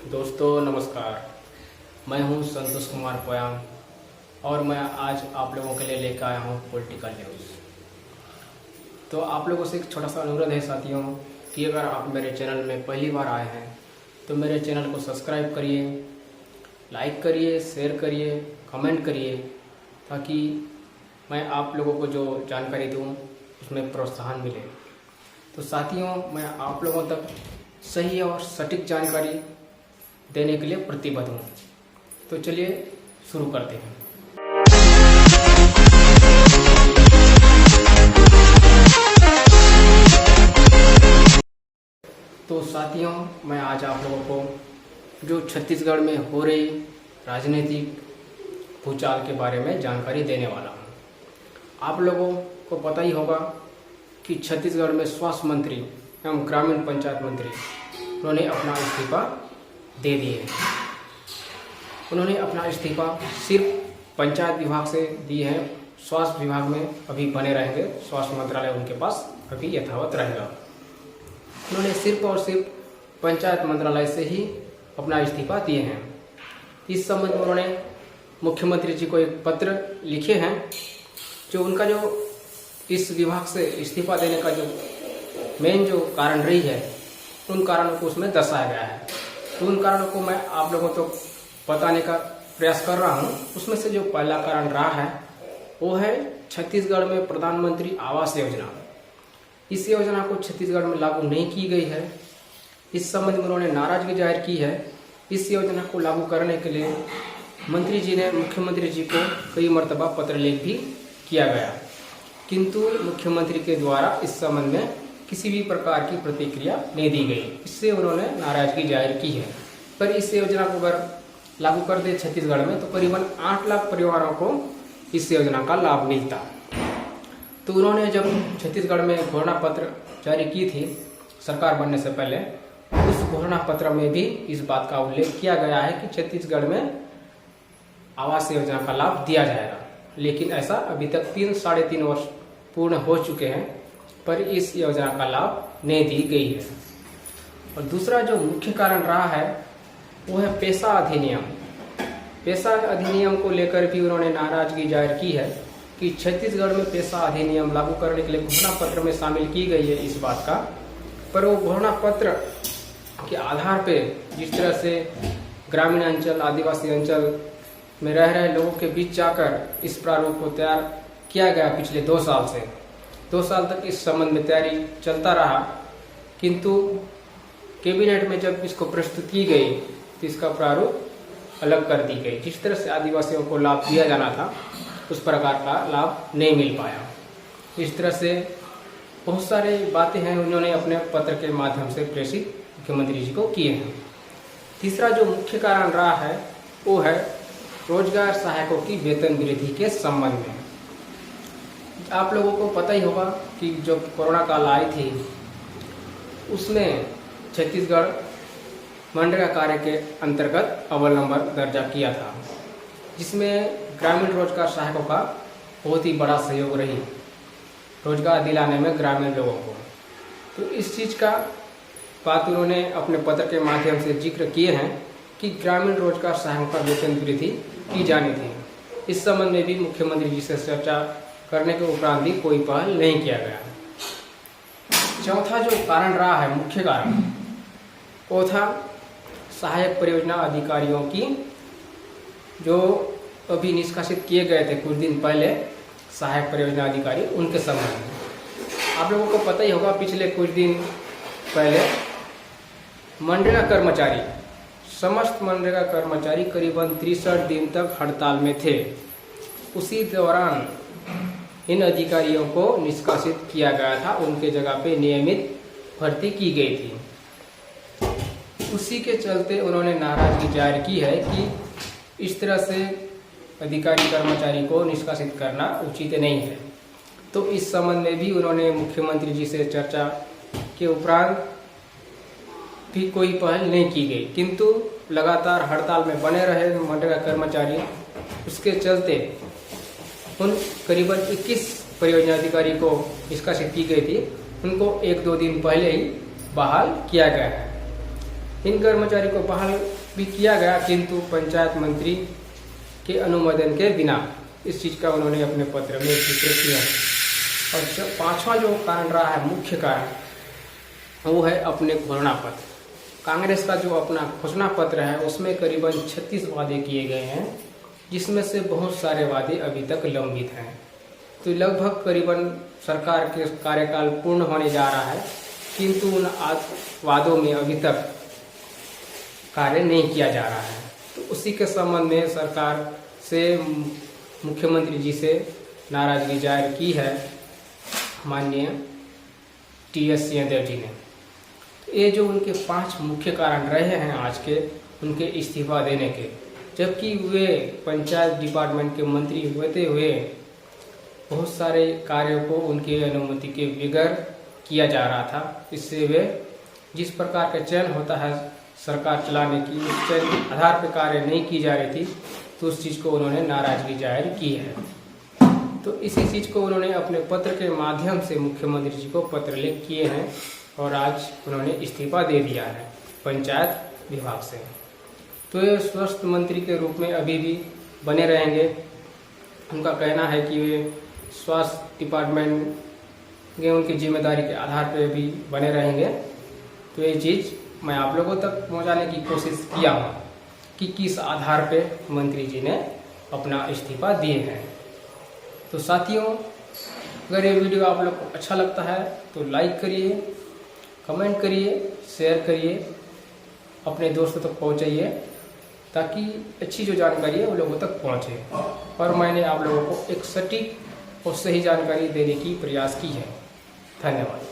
दोस्तों नमस्कार। मैं हूं संतोष कुमार पोयाम और मैं आज आप लोगों के लिए लेकर आया हूं पॉलिटिकल न्यूज़। तो आप लोगों से एक छोटा सा अनुरोध है साथियों कि अगर आप मेरे चैनल में पहली बार आए हैं तो मेरे चैनल को सब्सक्राइब करिए, लाइक करिए, शेयर करिए, कमेंट करिए, ताकि मैं आप लोगों को जो जानकारी दूं उसमें प्रोत्साहन मिले। तो साथियों, मैं आप लोगों तक सही और सटीक जानकारी देने के लिए प्रतिबद्ध हूँ। तो चलिए शुरू करते हैं। तो साथियों, मैं आज आप लोगों को जो छत्तीसगढ़ में हो रही राजनीतिक भूचाल के बारे में जानकारी देने वाला हूँ। आप लोगों को पता ही होगा कि छत्तीसगढ़ में स्वास्थ्य मंत्री एवं ग्रामीण पंचायत मंत्री उन्होंने अपना इस्तीफा दे दिए। उन्होंने अपना इस्तीफा सिर्फ पंचायत विभाग से दिए हैं, स्वास्थ्य विभाग में अभी बने रहेंगे। स्वास्थ्य मंत्रालय उनके पास अभी यथावत रहेगा। उन्होंने सिर्फ और सिर्फ पंचायत मंत्रालय से ही अपना इस्तीफा दिए हैं। इस संबंध में उन्होंने मुख्यमंत्री जी को एक पत्र लिखे हैं। जो उनका जो इस विभाग से इस्तीफा देने का जो मेन जो कारण रही है, उन कारणों को उसमें दर्शाया गया है। तो उन कारणों को मैं आप लोगों को बताने का प्रयास कर रहा हूँ। उसमें से जो पहला कारण रहा है वो है छत्तीसगढ़ में प्रधानमंत्री आवास योजना। इस योजना को छत्तीसगढ़ में लागू नहीं की गई है। इस संबंध में उन्होंने नाराजगी जाहिर की है। इस योजना को लागू करने के लिए मंत्री जी ने मुख्यमंत्री जी को कई मर्तबा पत्र लेख भी किया गया, किंतु मुख्यमंत्री के द्वारा इस संबंध में किसी भी प्रकार की प्रतिक्रिया नहीं दी गई। इससे उन्होंने नाराजगी जाहिर की है। पर इस योजना को अगर लागू कर दे छत्तीसगढ़ में तो करीबन 8 लाख परिवारों को इस योजना का लाभ मिलता। तो उन्होंने जब छत्तीसगढ़ में घोषणा पत्र जारी की थी सरकार बनने से पहले, उस घोषणा पत्र में भी इस बात का उल्लेख किया गया है कि छत्तीसगढ़ में आवास योजना का लाभ दिया जाएगा। लेकिन ऐसा अभी तक 3-3.5 वर्ष पूर्ण हो चुके हैं, पर इस योजना का लाभ नहीं दी गई है। और दूसरा जो मुख्य कारण रहा है वो है पेशा अधिनियम। पेशा अधिनियम को लेकर भी उन्होंने नाराजगी जाहिर की है कि छत्तीसगढ़ में पेशा अधिनियम लागू करने के लिए घोषणा पत्र में शामिल की गई है इस बात का, पर वो घोषणा पत्र के आधार पे जिस तरह से ग्रामीण अंचल, आदिवासी अंचल में रह रहे लोगों के बीच जाकर इस प्रारूप को तैयार किया गया पिछले 2 साल से। 2 साल तक इस संबंध में तैयारी चलता रहा, किंतु कैबिनेट में जब इसको प्रस्तुत की गई तो इसका प्रारूप अलग कर दी गई। जिस तरह से आदिवासियों को लाभ दिया जाना था उस प्रकार का लाभ नहीं मिल पाया। इस तरह से बहुत सारी बातें हैं उन्होंने अपने पत्र के माध्यम से प्रेषित मुख्यमंत्री जी को किए हैं। तीसरा जो मुख्य कारण रहा है वो है रोजगार सहायकों की वेतन वृद्धि के संबंध में। आप लोगों को पता ही होगा कि जब कोरोना काल आई थी उसमें छत्तीसगढ़ मनरेगा कार्य के अंतर्गत अव्वल नंबर दर्जा किया था, जिसमें ग्रामीण रोजगार सहायकों का बहुत ही बड़ा सहयोग रही रोजगार दिलाने में ग्रामीण लोगों को। तो इस चीज़ का बात उन्होंने अपने पत्र के माध्यम से जिक्र किए हैं कि ग्रामीण रोजगार सहायकों का वेतन वृद्धि की जानी थी। इस संबंध में भी मुख्यमंत्री जी से चर्चा करने के उपरांत भी कोई पहल नहीं किया गया। चौथा जो कारण रहा है, मुख्य कारण, वो था सहायक परियोजना अधिकारियों की जो अभी निष्कासित किए गए थे कुछ दिन पहले, सहायक परियोजना अधिकारी, उनके संबंध में। आप लोगों को पता ही होगा पिछले कुछ दिन पहले मनरेगा कर्मचारी, समस्त मनरेगा कर्मचारी करीबन 63 दिन तक हड़ताल में थे। उसी दौरान इन अधिकारियों को निष्कासित किया गया था, उनके जगह पे नियमित भर्ती की गई थी। उसी के चलते उन्होंने नाराजगी जाहिर की है कि इस तरह से अधिकारी कर्मचारी को निष्कासित करना उचित नहीं है। तो इस संबंध में भी उन्होंने मुख्यमंत्री जी से चर्चा के उपरांत भी कोई पहल नहीं की गई, किंतु लगातार हड़ताल में बने रहे मनरेगा कर्मचारी। उसके चलते उन करीबन 21 परियोजना अधिकारी को निष्कासित की गई थी, उनको 1-2 दिन पहले ही बहाल किया गया है। इन कर्मचारी को बहाल भी किया गया, किंतु पंचायत मंत्री के अनुमोदन के बिना इस चीज़ का उन्होंने अपने पत्र में जिक्र किया। और पांचवा जो कारण रहा है, मुख्य कारण, वो है अपने घोषणा पत्र। कांग्रेस का जो अपना घोषणा पत्र है उसमें करीबन 36 वादे किए गए हैं, जिसमें से बहुत सारे वादे अभी तक लंबित हैं। तो लगभग करीबन सरकार के कार्यकाल पूर्ण होने जा रहा है, किंतु उन वादों में अभी तक कार्य नहीं किया जा रहा है। तो उसी के संबंध में सरकार से मुख्यमंत्री जी से नाराजगी जाहिर की है माननीय टी.एस. सिंहदेव जी ने। ये जो उनके 5 मुख्य कारण रहे हैं आज के उनके इस्तीफा देने के, जबकि वे पंचायत डिपार्टमेंट के मंत्री होते हुए बहुत सारे कार्यों को उनकी अनुमति के बगैर किया जा रहा था। इससे वे जिस प्रकार का चयन होता है सरकार चलाने की, उस चयन आधार पर कार्य नहीं की जा रही थी, तो उस चीज़ को उन्होंने नाराजगी जाहिर की है। तो इसी चीज़ को उन्होंने अपने पत्र के माध्यम से मुख्यमंत्री जी को पत्र लिख किए हैं और आज उन्होंने इस्तीफा दे दिया है पंचायत विभाग से। तो ये स्वास्थ्य मंत्री के रूप में अभी भी बने रहेंगे। उनका कहना है कि वे स्वास्थ्य डिपार्टमेंट के उनकी जिम्मेदारी के आधार पर भी बने रहेंगे। तो ये चीज़ मैं आप लोगों तक पहुंचाने की कोशिश किया हूँ कि किस आधार पे मंत्री जी ने अपना इस्तीफा दिए हैं। तो साथियों, अगर ये वीडियो आप लोग को अच्छा लगता है तो लाइक करिए, कमेंट करिए, शेयर करिए, अपने दोस्तों तक पहुंचाइए, ताकि अच्छी जो जानकारी है वो लोगों तक पहुंचे। और मैंने आप लोगों को एक सटीक और सही जानकारी देने की प्रयास की है। धन्यवाद।